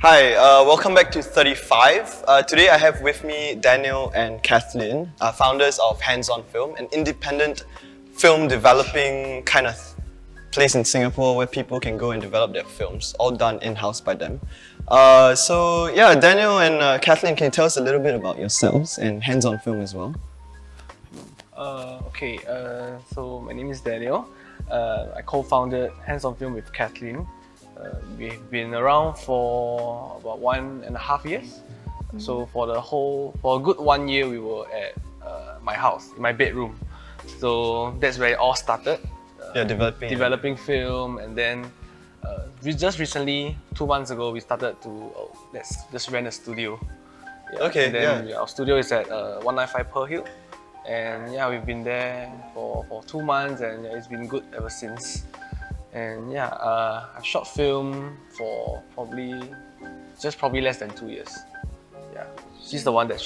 Hi, welcome back to 35. Today I have with me Daniel and Kathleen, founders of Hands On Film, an independent film developing kind of place in Singapore where people can go and develop their films, all done in-house by them. So yeah, Daniel and Kathleen, can you tell us a little bit about yourselves and Hands On Film as well? So my name is Daniel. I co-founded Hands On Film with Kathleen. We've been around for about 1.5 years. So for a good 1 year, we were at my house, in my bedroom. So that's where it all started. Developing film, and then we just recently, 2 months ago, we started to let's just rent a studio. Our studio is at 195 Pearl Hill, and we've been there for 2 months, and it's been good ever since. And I've shot film for probably less than 2 years. Yeah, she's the one that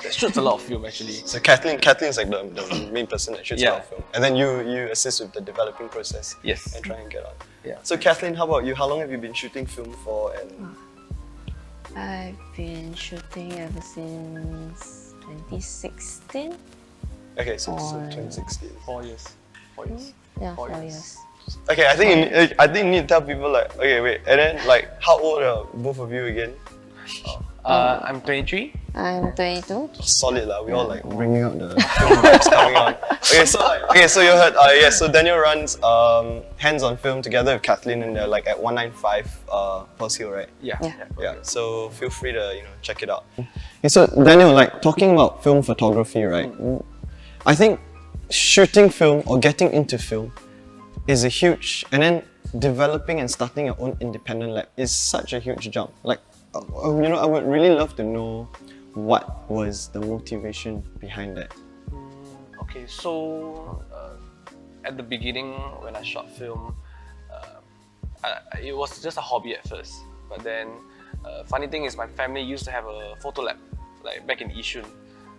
shoots a lot of film actually. So Kathleen's like the main person that shoots a lot of film, and then you assist with the developing process. Yes. And try and get out. Yeah. So Kathleen, how about you? How long have you been shooting film for? And I've been shooting ever since 2016. Okay, so 2016. 4 years. 4 years. Yeah, 4 years. Okay, I think you need to tell people like, okay, wait, and then like, how old are both of you again? I'm 23. I'm 22. Solid lah. We all like bringing out the film vibes coming on. So you heard. So Daniel runs Hands On Film together with Kathleen, and they're like at 195 Pearl Hill, right? Yeah. So feel free to check it out. Okay, so Daniel, like talking about film photography, right? I think shooting film or getting into film is a huge, and then developing and starting your own independent lab is such a huge jump. Like, I would really love to know what was the motivation behind that. Okay, so at the beginning when I shot film, it was just a hobby at first. But then, funny thing is my family used to have a photo lab, like back in Yishun.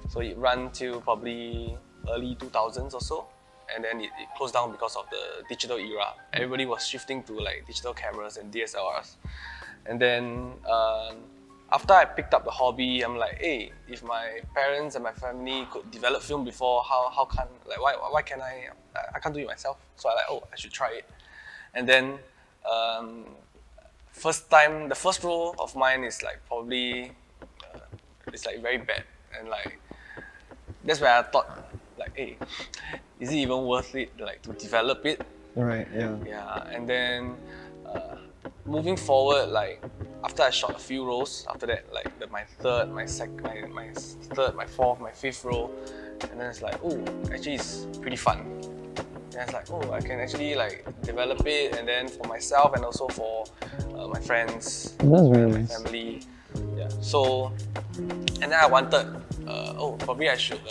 So it ran till probably early 2000s or so. And then it closed down because of the digital era. Everybody was shifting to like digital cameras and DSLRs. And then after I picked up the hobby, I'm like, hey, if my parents and my family could develop film before, how can, like, why can't I can't do it myself? So I should try it. And then the first roll of mine is like probably it's like very bad, and like that's where I thought like, hey, is it even worth it like to develop it? Right. Yeah. Yeah, and then moving forward, like after I shot a few rolls, after that, like my third, my fourth, my fifth roll, and then it's like, oh, actually it's pretty fun. And it's like, oh, I can actually like develop it, and then for myself and also for my friends, That's really my nice. family. Yeah. So, and then I wanted, probably I should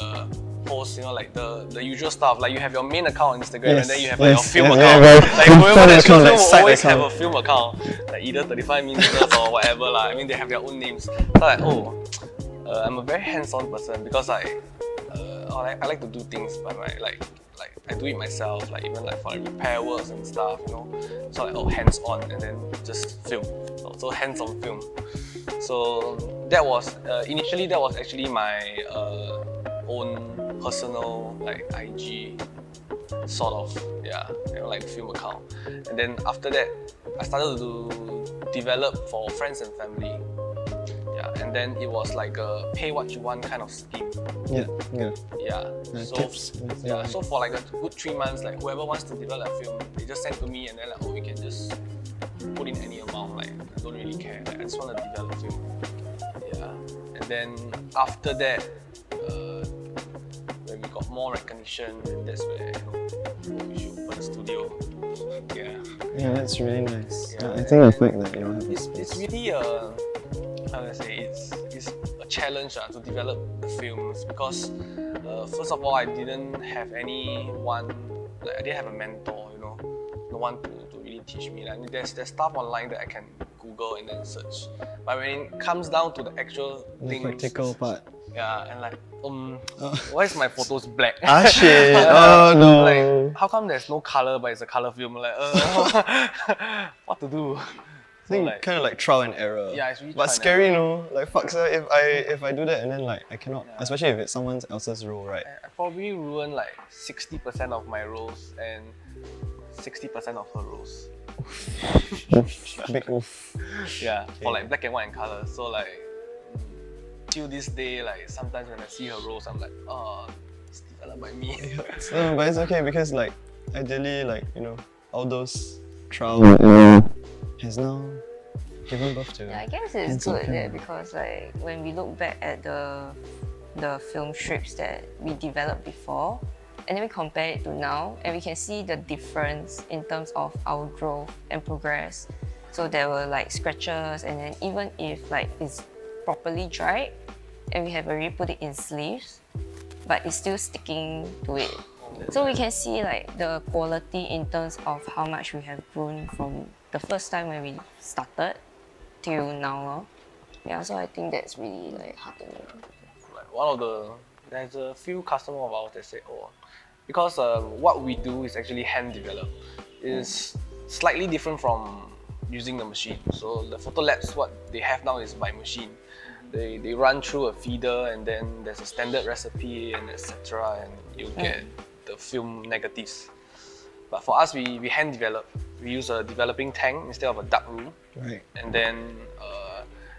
post, like the usual stuff. Like you have your main account on Instagram, and then you have like, your film account. Like whoever that shoots film will always have a film account, like either 35 minutes or whatever lah. I mean, they have their own names. So like, I'm a very hands-on person because I like to do things by my like I do it myself. Like even like for like repair works and stuff, So like hands-on, and then just film. So hands-on film. So that was initially actually my own personal like IG sort of like film account, and then after that I started to develop for friends and family, and then it was like a pay what you want kind of scheme. So for like a good 3 months, like whoever wants to develop a film, they just send to me, and then like, we can just put in any amount, like I don't really care, like I just want to develop film. And then after that, when we got more recognition, and that's where we should open a studio. Yeah, that's really nice. I think the fact that you don't have a space. It's really it's a challenge to develop the films, because first of all, I didn't have anyone, like I didn't have a mentor, no one to really teach me. Like, there's stuff online that I can Google and then search, but when it comes down to the actual things, practical part. And like, why is my photos black? Shit! Oh no! Like, how come there's no color but it's a color film? Like, what to do? think like- kind of like trial and error. Yeah, it's really but trial and scary, you know. Like fuck, so if I do that and then like I cannot, especially if it's someone else's role, right? I probably ruined like 60% of my roles and 60% of her roles. Big oof. Yeah, for like black and white and color. So like till this day, like sometimes when I see her roles, I'm like, oh, it's developed by me. So, but it's okay because like ideally, like you know, all those trial and error has now given birth to. Yeah, I guess it's handsome good film. there because like when we look back at the film strips that we developed before, and then we compare it to now, and we can see the difference in terms of our growth and progress. So there were like scratches, and then even if like it's properly dried, and we have already put it in sleeves, but it's still sticking to it. So we can see like the quality in terms of how much we have grown from the first time when we started till now. Yeah, so I think that's really like heartening. Like there's a few customers of ours that say, oh, because what we do is actually hand developed. It's slightly different from using the machine. So the photo labs, what they have now is by machine. They run through a feeder and then there's a standard recipe and etc. and you get the film negatives. But for us, we hand develop. We use a developing tank instead of a dark room. Right. And then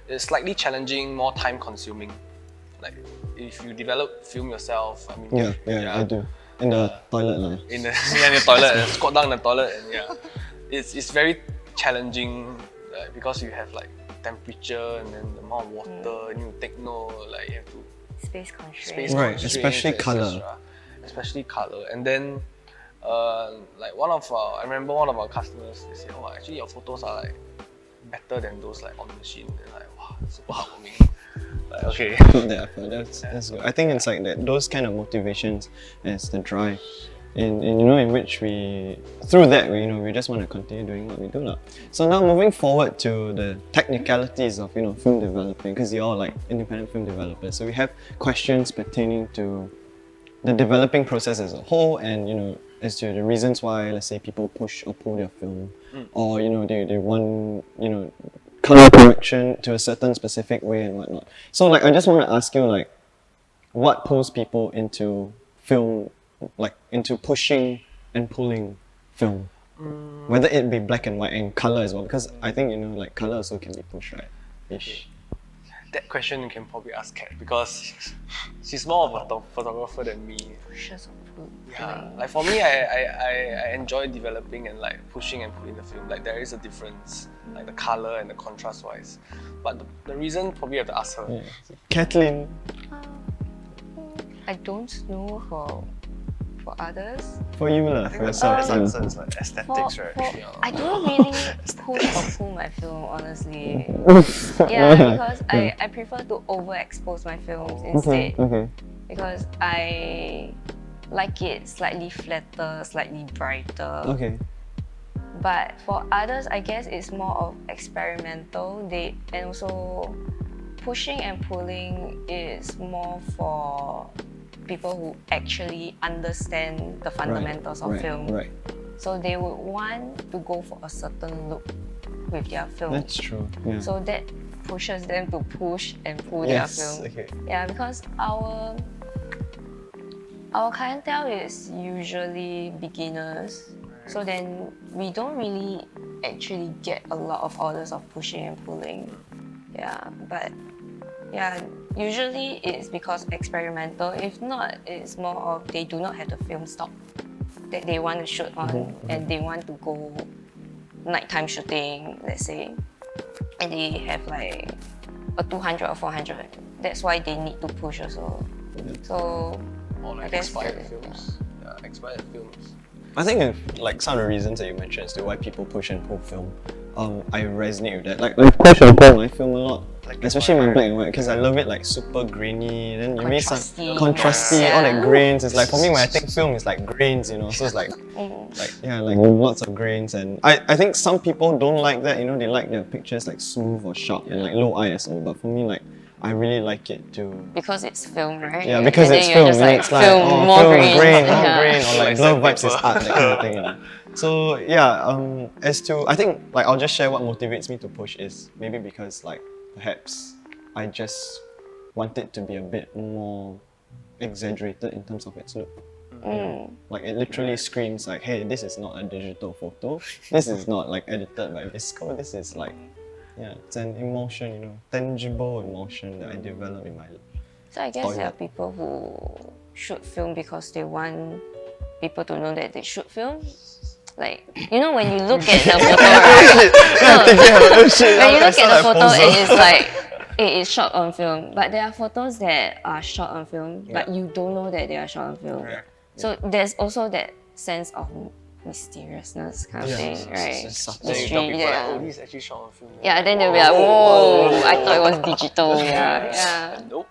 it's slightly challenging, more time consuming. Like if you develop film yourself, I mean, Yeah, I do. In the toilet lah. in the toilet, and squat down in the toilet, and yeah, it's very challenging because you have like temperature and then the amount of water, and you take note, like you have to Space constraints. space Right, constraints, especially colour. etc. Especially color, and then like I remember one of our customers, they say, oh, actually your photos are like better than those like on the machine, and like wow, super heartwarming. Like, okay. Put the effort. That's good. I think it's like that. Those kind of motivations as the drive, in you know, in which we through that we just want to continue doing what we do now. So now moving forward to the technicalities of film developing, because you're all like independent film developers. So we have questions pertaining to the developing process as a whole, and as to the reasons why, let's say, people push or pull their film, or they want color correction to a certain specific way and whatnot. So like I just want to ask you, like, what pulls people into film, like into pushing and pulling film, whether it be black and white and color as well, because I think like color also can be pushed, right? Ish. That question you can probably ask Kat because she's more of a photographer than me. Pushes or pull. Yeah, like for me, I enjoy developing and like pushing and pulling the film. Like there is a difference, like the color and the contrast wise. But the reason probably you have to ask her. Yeah. Kathleen. I don't know for others. For you lah, for yourself. answer is like aesthetics, right? I don't really push or pull my film, honestly. Yeah, because I prefer to overexpose my films instead. Okay. Because I like it slightly flatter, slightly brighter. Okay. But for others, I guess it's more of experimental. And also pushing and pulling is more for people who actually understand the fundamentals of film. Right. So they would want to go for a certain look with their film. That's true. Yeah. So that pushes them to push and pull Yes, their film. okay. Yeah, because our clientele is usually beginners. So then we don't really actually get a lot of orders of pushing and pulling. Yeah, but yeah, usually it's because experimental. If not, it's more of they do not have the film stock that they want to shoot on, and they want to go nighttime shooting, let's say, and they have like a 200 or 400. That's why they need to push also. So Or like I guess expired that- films. Yeah, expired films. I think like some of the reasons that you mentioned as to why people push and pull film, I resonate with that. Like I push and pull my film a lot, especially my black and white, because I love it like super grainy. Then you make some Contrasty. contrasty, Yeah. all that grains. It's like for me when I think film, it's like grains, so it's like like lots of grains. And I think some people don't like that. They like their pictures like smooth or sharp and like low ISO. But for me, like I really like it to. because it's film, right? Yeah, because And it's then you're film, just and like, it's like film, more film, grains. grain, more Yeah. grain, or like Like blur vibes is sandpaper. art, that kind of thing. So yeah, as to I think like I'll just share what motivates me to push is maybe because like perhaps I just want it to be a bit more exaggerated in terms of its look. Like it literally screams like, hey, this is not a digital photo. This is not like edited by Visco. This is like, yeah, it's an emotion, you know, tangible emotion that I develop in my life. So I guess there are people who shoot film because they want people to know that they shoot film. Like, you know, when you look at the photo, right? When you look at the photo, it is like, it is shot on film. But there are photos that are shot on film, but you don't know that they are shot on film. So there's also that sense of mysteriousness kind of thing, right? Then you tell people like, oh, this is actually shot on film. Yeah, then they'll be like, whoa, I thought it was digital. Yeah. Nope.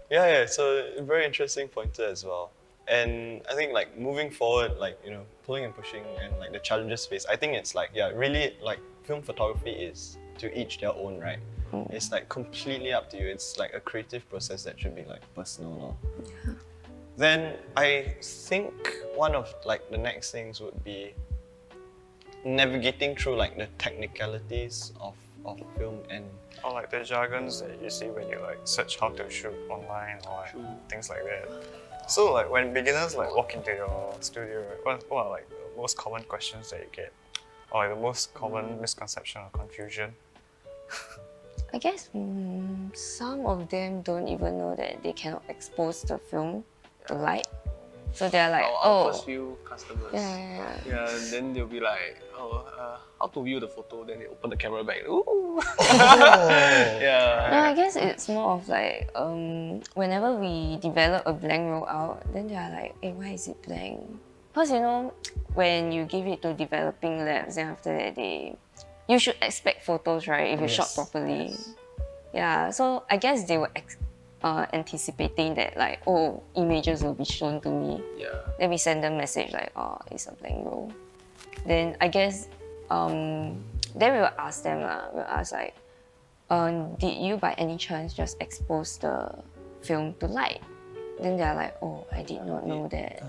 Yeah, so very interesting pointer as well. And I think like moving forward, like, you know, pulling and pushing and like the challenges faced, I think it's like, yeah, really like film photography is to each their own, right? It's like completely up to you. It's like a creative process that should be like personal. Then I think one of like the next things would be navigating through like the technicalities of film and or like the jargons that you see when you like search how to shoot online or like things like that. So like when beginners like walk into your studio, right, what are like the most common questions that you get? Or like the most common misconception or confusion? I guess some of them don't even know that they cannot expose the film to light. So they're like, Our first few customers. yeah. Yeah, and then they'll be like, how to view the photo? Then they open the camera back. Ooh. Yeah. No, I guess it's more of like whenever we develop a blank roll out, then they're like, hey, why is it blank? Because you know, when you give it to developing labs, then after that you should expect photos, right? If you shot properly. Yeah, so I guess they were anticipating that like, oh, images will be shown to me. Yeah. Then we send them message like, oh, it's a blank roll. Then I guess then we will ask them we'll ask like, did you by any chance just expose the film to light? Then they're like, oh, I did not know that.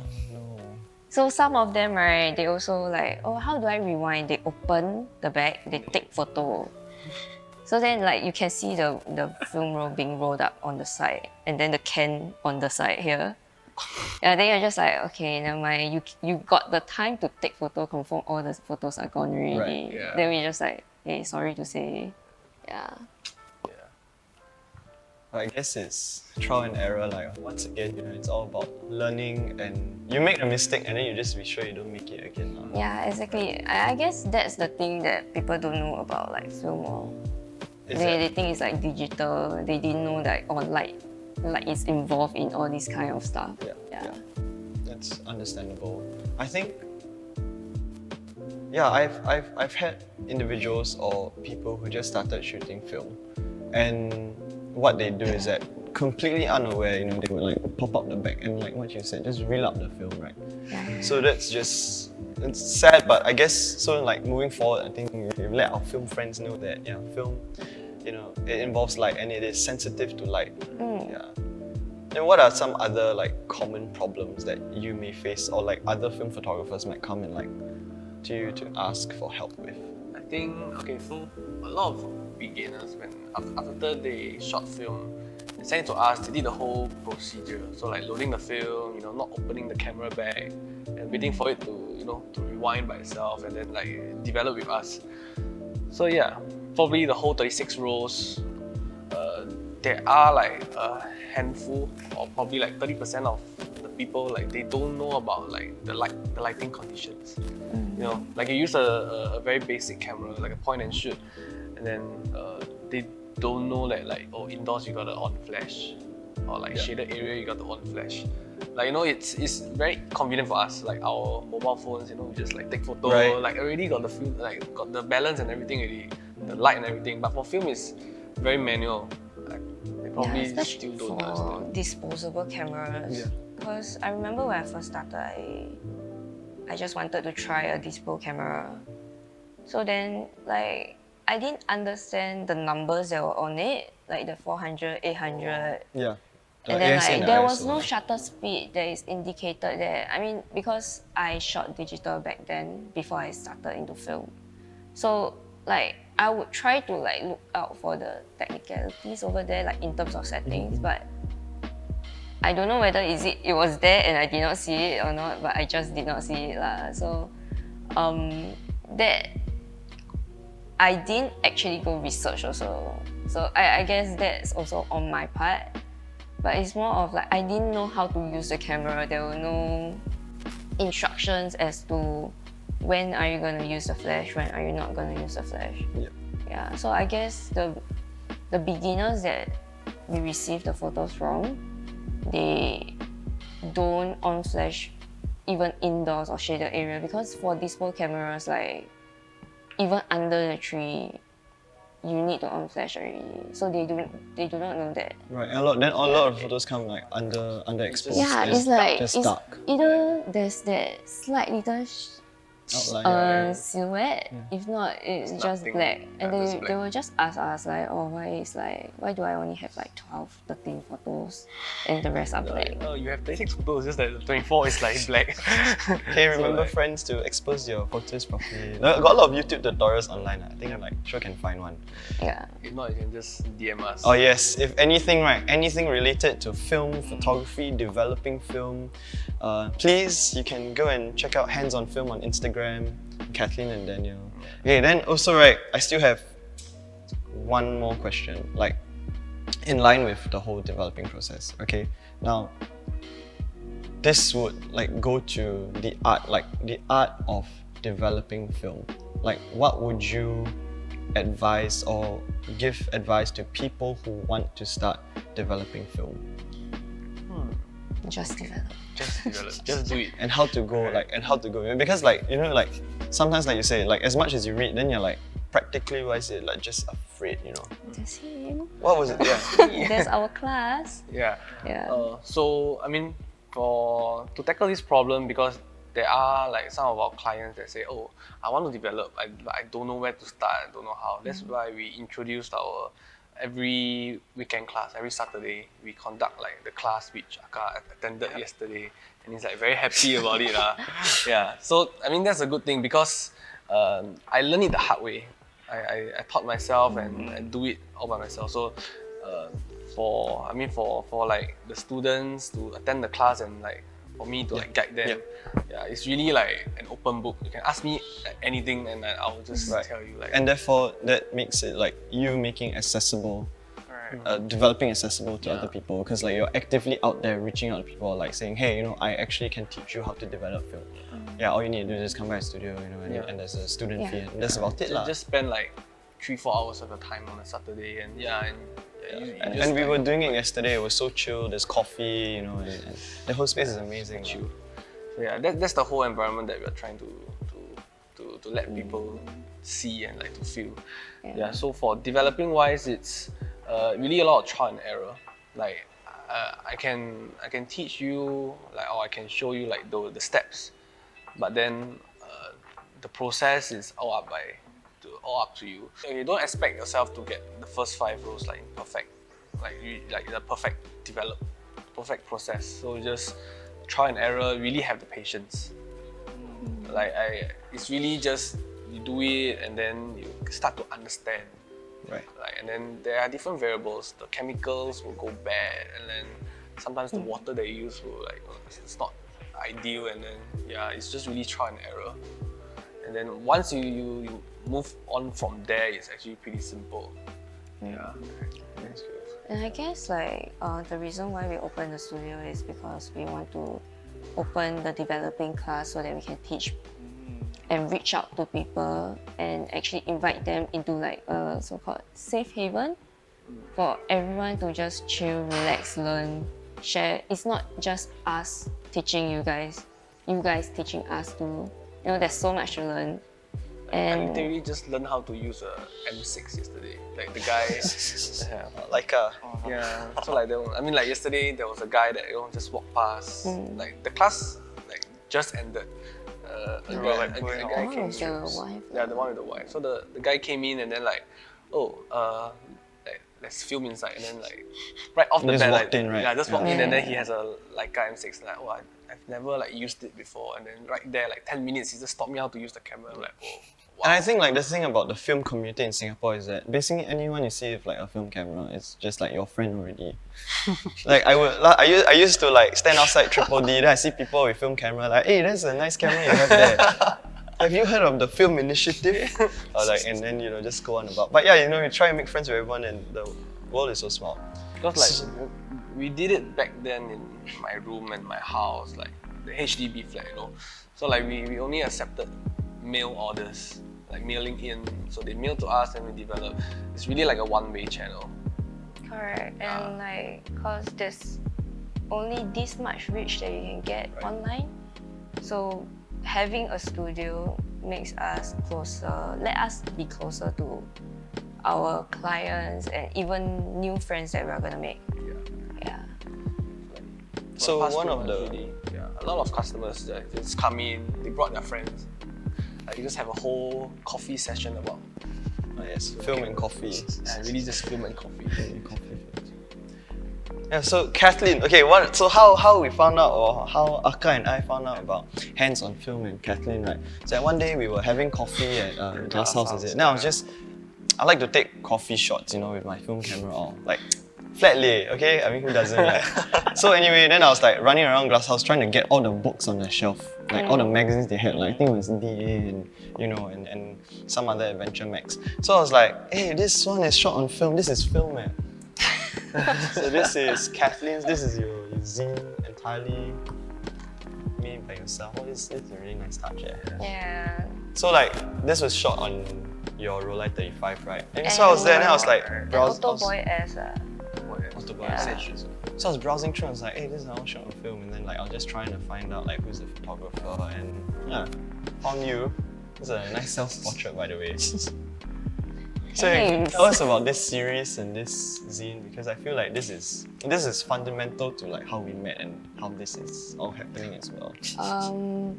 So some of them, right, they also like, oh, how do I rewind? They open the bag, they take photo. So then like you can see the film roll being rolled up on the side and then the can on the side here. Yeah, then you're just like, okay, never mind. You got the time to take photo, confirm all the photos are gone already. Right, yeah. Then we just like, hey, sorry to say. Yeah. I guess it's trial and error. Like once again, you know, it's all about learning, and you make a mistake, and then you just be sure you don't make it again. Yeah, exactly. I guess that's the thing that people don't know about like film. Or they think it's like digital. They didn't know that light is involved in all this kind of stuff. Yeah. That's understandable. I think. Yeah, I've had individuals or people who just started shooting film, and what they do is that completely unaware, you know, they would like pop up the back and like what you said, just reel up the film, right? Yeah. So that's just, it's sad, but I guess, so like moving forward, I think we let our film friends know that, yeah, film, you know, it involves light and it is sensitive to light. Yeah. Then what are some other like common problems that you may face or like other film photographers might come and like to you to ask for help with? I think, okay, so a lot of beginners, when after they shot film, they send it to us, they did the whole procedure. So like loading the film, you know, not opening the camera bag and waiting for it to, you know, to rewind by itself and then like develop with us. So yeah, probably the whole 36 rolls, there are like a handful or probably like 30% of the people, like they don't know about like the lighting conditions. You know, like you use a very basic camera, like a point and shoot, and then they don't know that like, oh, indoors you got the on flash, or like shaded area you got the on flash. Like, you know, it's very convenient for us, like our mobile phones, you know, we just like take photo, like already got the film, like got the balance and everything already, the light and everything. But for film it's very manual. Like, they probably still don't understand. Disposable cameras. Because I remember when I first started, I just wanted to try a dispo camera. So then, like, I didn't understand the numbers that were on it, like the 400, 800. Yeah. And then ASA like and there ISO, was no right? shutter speed that is indicated there. I mean, because I shot digital back then before I started into film. So like I would try to like look out for the technicalities over there, like in terms of settings, but I don't know whether it was there and I did not see it or not, but I just did not see it lah. So that I didn't actually go research also. So I guess that's also on my part. But it's more of like I didn't know how to use the camera. There were no instructions as to when are you gonna use the flash, when are you not gonna use the flash. Yeah. Yeah. So I guess the beginners that we receive the photos from, they don't on flash even indoors or shaded area, because for dispo cameras, like even under the tree, you need to on flash already. So they do not know that. Right, a lot of photos come like underexposed. Yeah, it's like just it's dark either there's that slight little outline. silhouette. If not, it's just nothing. black. And Yeah, just they black. will just ask us like, oh, why do I only have like 12, 13 photos and the rest are black? Oh, you have 36 photos, just that the 24 is like black. Okay, remember friends to expose your photos properly. Got a lot of YouTube tutorials online. I think like sure can find one. Yeah. If not, you can just DM us. Oh yes, if anything, right, anything related to film, photography, developing film, please, you can go and check out Hands on Film on Instagram, Kathleen and Daniel. Okay, then also right, I still have one more question, like in line with the whole developing process. Okay, now this would like go to the art of developing film. Like, what would you advise or give advice to people who want to start developing film, Just develop. Just develop, just do it. and how to go, because like, you know, like sometimes like you say, like as much as you read, then you're like practically wise it, like just afraid, you know. That's him. What was it? Yeah. That's our class. Yeah. Yeah. So I mean, to tackle this problem, because there are like some of our clients that say, oh, I want to develop, but I don't know where to start, I don't know how. That's why we introduced our every weekend class, every Saturday, we conduct like the class which Aka attended yesterday, and he's like very happy about it. Yeah, so I mean that's a good thing, because I learned it the hard way. I taught myself and I do it all by myself. So for like the students to attend the class and like for me to like guide them, yeah, it's really like an open book. You can ask me anything and I'll just tell you like. And therefore, that makes it like you making accessible, developing accessible to other people, because like you're actively out there reaching out to people, like saying, hey, you know, I actually can teach you how to develop film. Yeah, all you need to do is just come by a studio, you know, and there's a student fee, and that's about it lah. Just spend like 3-4 hours of your time on a Saturday, and you just And we were doing it yesterday. It was so chill. There's coffee, you know, and the whole space is amazing. chill. So yeah, that's the whole environment that we're trying to let people see and like to feel. Yeah. So for developing wise, it's really a lot of trial and error. Like I can teach you like, or I can show you like the steps, but then the process is all up to you. So you don't expect yourself to get the first 5 rows like perfect, like the perfect process. So just try and error. Really have the patience. Like it's really just you do it and then you start to understand. Right. Like, and then there are different variables. The chemicals will go bad, and then sometimes the water they use will like it's not ideal, and then yeah, it's just really try and error. And then once you move on from there, it's actually pretty simple. Yeah. That's good. And I guess like the reason why we opened the studio is because we want to open the developing class so that we can teach and reach out to people and actually invite them into like a so-called safe haven for everyone to just chill, relax, learn, share. It's not just us teaching you guys teaching us too. You know, there's so much to learn. I And literally just learned how to use a M6 yesterday. Like the guy, Like yeah. So like like yesterday there was a guy that just walked past. Like the class like just ended. A guy one came with in. the wife. Yeah, the one with the wife. So the guy came in and then like, oh, like let's film inside, and then like right off the Just bat, walked like, in, right? yeah, just walked in, Yeah. and then he has a Leica M6. Like, oh, I've never like used it before, and then right there, like 10 minutes, he just taught me how to use the camera. I'm like, oh, wow. And I think like the thing about the film community in Singapore is that basically anyone you see with like a film camera is just like your friend already. Like I used to like stand outside Triple D, then I see people with film camera like, hey, that's a nice camera you have there. Have you heard of the film initiative? Or like, and then just go on about. But yeah, you try and make friends with everyone, and the world is so small. Because like we did it back then in my room and my house, like the HDB flat, So like we only accepted mail orders, like mailing in. So they mail to us and we develop. It's really like a one-way channel. Correct. And like, cause there's only this much reach that you can get online. So having a studio makes us closer, let us be closer to our clients and even new friends that we're gonna make. Yeah. So Past one two of months, the really, a lot of customers that just come in, they brought their friends. Like you just have a whole coffee session about film and coffee. and really just film and coffee. Yeah, so Kathleen, okay, so how we found out, or how Aka and I found out about Hands on Film and Kathleen, right? So one day we were having coffee at Glass House, is it? Now I like to take coffee shots, with my film camera or like flat lay, okay? I mean, who doesn't, right? So anyway, then I was like running around Glass House trying to get all the books on the shelf, like all the magazines they had, like I think it was DA and and some other adventure mags. So I was like, hey, this one is shot on film. This is film, man. So this is Kathleen's. This is your zine entirely made by yourself. Oh, this is a really nice touch, Yeah. So like this was shot on your Rollei 35, right? And so I was there, and I was like browsing. Auto Boy S. So I was browsing through, and I was like, hey, this is how I shot on film, and then like I was just trying to find out like who's the photographer, and found you. It's a nice self-portrait, by the way. So Thanks. tell us about this series and this zine, because I feel like this is fundamental to like how we met and how this is all happening as well.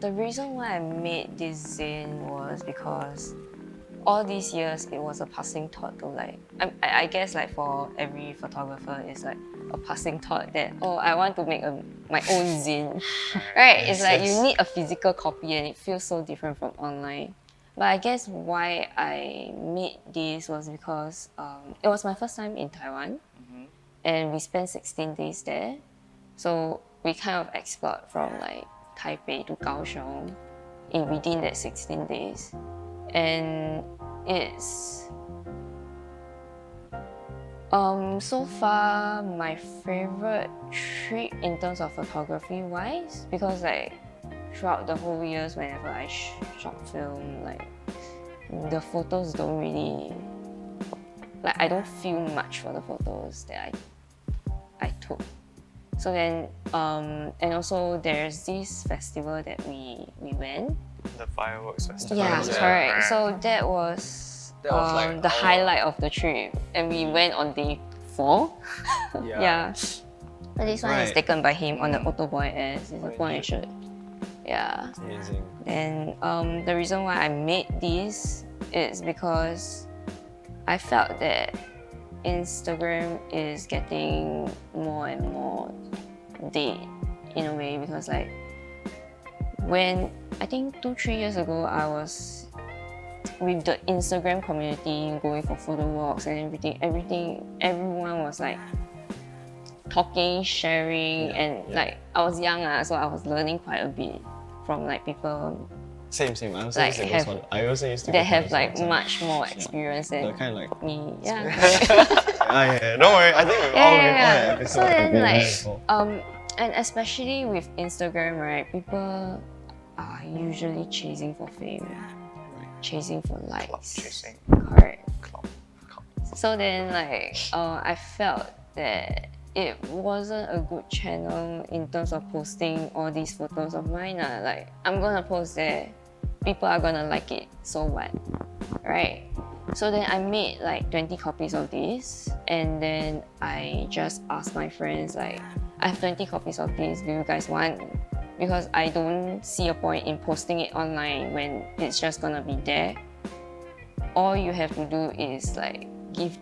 The reason why I made this zine was because all these years it was a passing thought to like, I guess like for every photographer it's like a passing thought that, oh, I want to make my own zine, right? It's like you need a physical copy and it feels so different from online. But I guess why I made this was because it was my first time in Taiwan, and we spent 16 days there. So we kind of explored from like Taipei to Kaohsiung within that 16 days. And it's so far my favorite trip in terms of photography wise, because like throughout the whole years whenever I shot film, like the photos don't really, like I don't feel much for the photos that I took. So then and also there's this festival that we went. The fireworks festival. Yeah, correct. So that was like the our- highlight of the trip, and we went on day 4. Yeah. And this one is Right. taken by him on the Auto Boy S. It's a point shirt. Yeah. Amazing. And the reason why I made this is because I felt that Instagram is getting more and more dead in a way, because like when I think 2-3 years ago I was with the Instagram community going for photo walks and everyone was like talking, sharing, and like I was young, so I was learning quite a bit from like people Same. I also Like used to go have- for- I also used to that go for have those like ones, much more experience They're than kind of like me. Yeah. yeah. Don't worry. I think we've all Yeah. episodes So then have been like there before. and especially with Instagram, right? People are usually chasing for fame, chasing for likes. chasing. Correct. Cloud. So then like I felt that it wasn't a good channel in terms of posting all these photos of mine. Like I'm gonna post there, people are gonna like it, so what? Right? So then I made like 20 copies of this, and then I just asked my friends like, I have 20 copies of this, do you guys want? Because I don't see a point in posting it online when it's just gonna be there. All you have to do is like give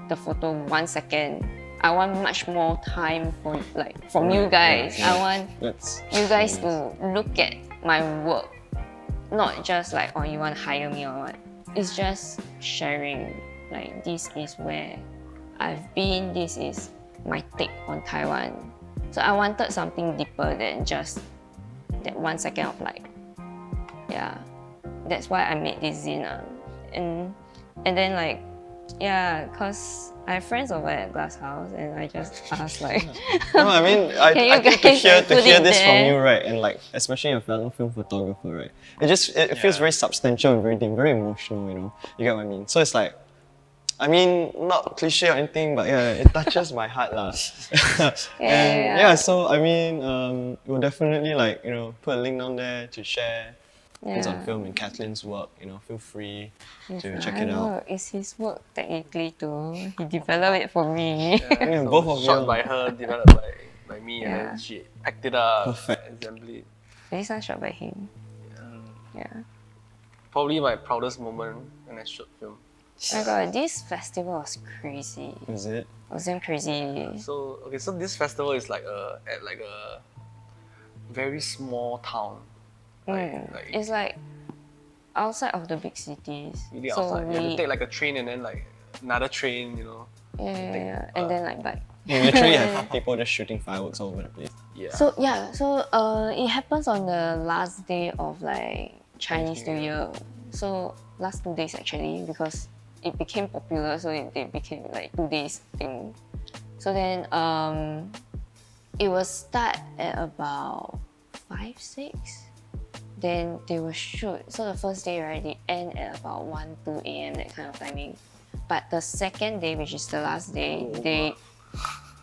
the photo 1 second. I want much more time from you guys. I want you guys to look at my work, not just like, oh, you want to hire me or what. It's just sharing. Like, this is where I've been. This is my take on Taiwan. So I wanted something deeper than just that 1 second of like, yeah. That's why I made this zine. And then like, yeah, cause I have friends over at Glass House, and I just asked like, No, I mean, I think to hear this from you, right, and like, especially a fellow film photographer, right, it feels very substantial and very deep, very emotional, you know, you get what I mean? So it's like, I mean, not cliche or anything, but yeah, it touches my heart lah. And yeah, so I mean, we'll definitely like, you know, put a link down there to share things on film and Kathleen's work, you know, feel free to check it out. It's his work technically too. He developed it for me. Yeah, both of Shot you. by her, developed by me, and then she packed it up, Perfect. assembled it. This one shot by him. Yeah. Probably my proudest moment when I shot film. Oh my god, this festival was crazy. Is it? It was damn crazy. So this festival is like at like a very small town. It's like outside of the big cities. Really so outside. You have to take like a train and then like another train, you know. Yeah. And then like bike. You literally have people just shooting fireworks all over the place. Yeah. So it happens on the last day of like Chinese New Year. So last 2 days actually, because it became popular, so it became like 2 days thing. So then it will start at about 5, 6. Then they will shoot. So the first day, right, they end at about 1, 2 a.m. that kind of timing. But the second day, which is the last day, they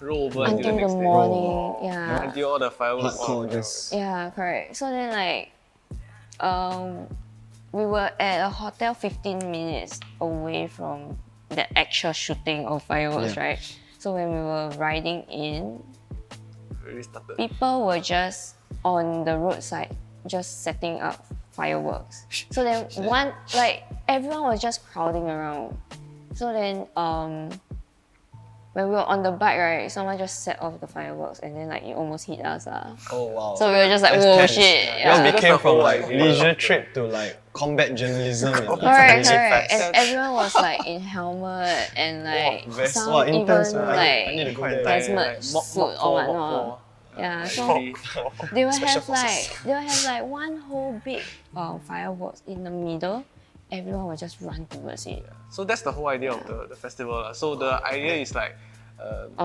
roll over until the the next day. morning, yeah. Until all the fireworks. Hardcore, just Yeah, correct. So then like, we were at a hotel 15 minutes away from the actual shooting of fireworks, right? So when we were riding in, Really started. people were just on the roadside, just setting up fireworks. So then everyone was just crowding around. So then when we were on the bike, right, someone just set off the fireworks and then like it almost hit us. oh wow. So we were just like, That's whoa, tense. shit. Y'all Yeah. became from like idea. leisure trip to like combat journalism. And, like, Correct. fast. And everyone was like in helmet and like vest. some Wow, even intense, man. I need to like go there. hazmat suit or whatnot. Yeah, so Really. they will Special have like one whole big fireworks in the middle. Everyone will just run towards it. So that's the whole idea of the festival. So the idea is like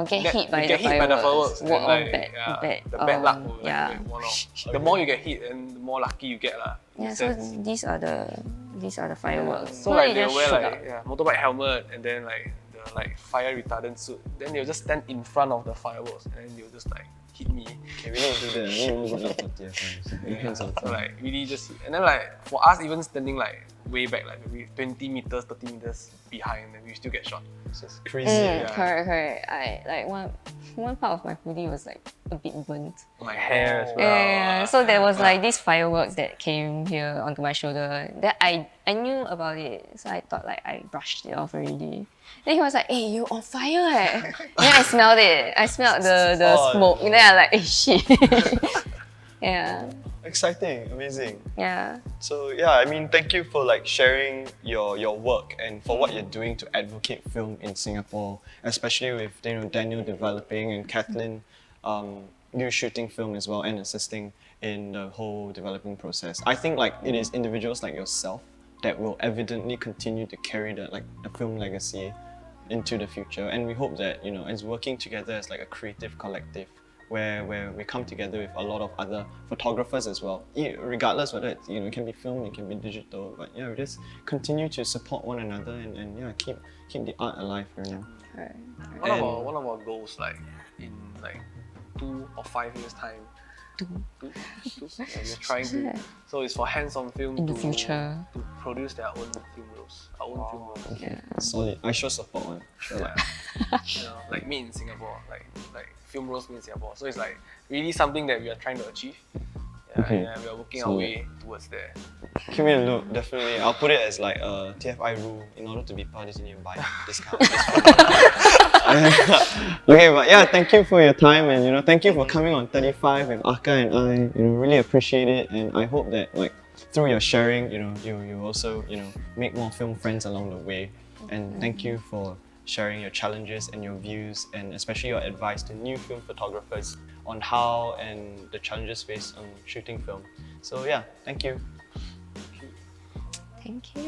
Get hit by get the hit by the fireworks. Walk and, like, bad, the bad luck will yeah. like one off. The more you get hit, and the more lucky you get lah. Yeah, so these are the fireworks. So like they they'll just wear shoot like up. motorbike helmet and then like the like fire retardant suit. Then they'll just stand in front of the fireworks and then they'll just like hit me. Okay, we need to do that. We need to go to the TFM. So like really just hit. And then like for us even standing like way back, like maybe 20 meters, 30 meters behind, and we still get shot. It's just crazy. Correct. I like one part of my hoodie was like a bit burnt. My hair as well. Yeah. So there was like these fireworks that came here onto my shoulder. That I knew about it, so I thought like I brushed it off already. Then he was like, "Hey, you on fire eh?" Then I smelled it. I smelled the smoke. And then I like, "Hey, shit." Yeah. Exciting, amazing. Yeah. So yeah, I mean, thank you for like sharing your work and for what you're doing to advocate film in Singapore, especially with Daniel developing and Kathleen you shooting film as well and assisting in the whole developing process. I think like it is individuals like yourself that will evidently continue to carry the film legacy into the future, and we hope that as working together as like a creative collective where we come together with a lot of other photographers as well, regardless whether it's, it can be film, it can be digital, but yeah, we just continue to support one another and yeah, keep the art alive. Correct. One of our goals, like in like 2 or 5 years time, we're trying to. So it's for hands-on film In the to future. to produce their own film rolls, our own film rolls. Yeah. Solid. I sure support one. Sure. Like made in Singapore, like film rolls made in Singapore. So it's like really something that we are trying to achieve. Okay. Yeah, we are working So- our way towards there. Give me a look, definitely. I'll put it as like a TFI rule in order to be part of this, you need to buy discount. Okay, but yeah, thank you for your time and thank you for coming on 35 with Aka and I. Really appreciate it, and I hope that like through your sharing, you also make more film friends along the way. And thank you for sharing your challenges and your views, and especially your advice to new film photographers on how and the challenges faced on shooting film. So yeah, thank you. Thank you.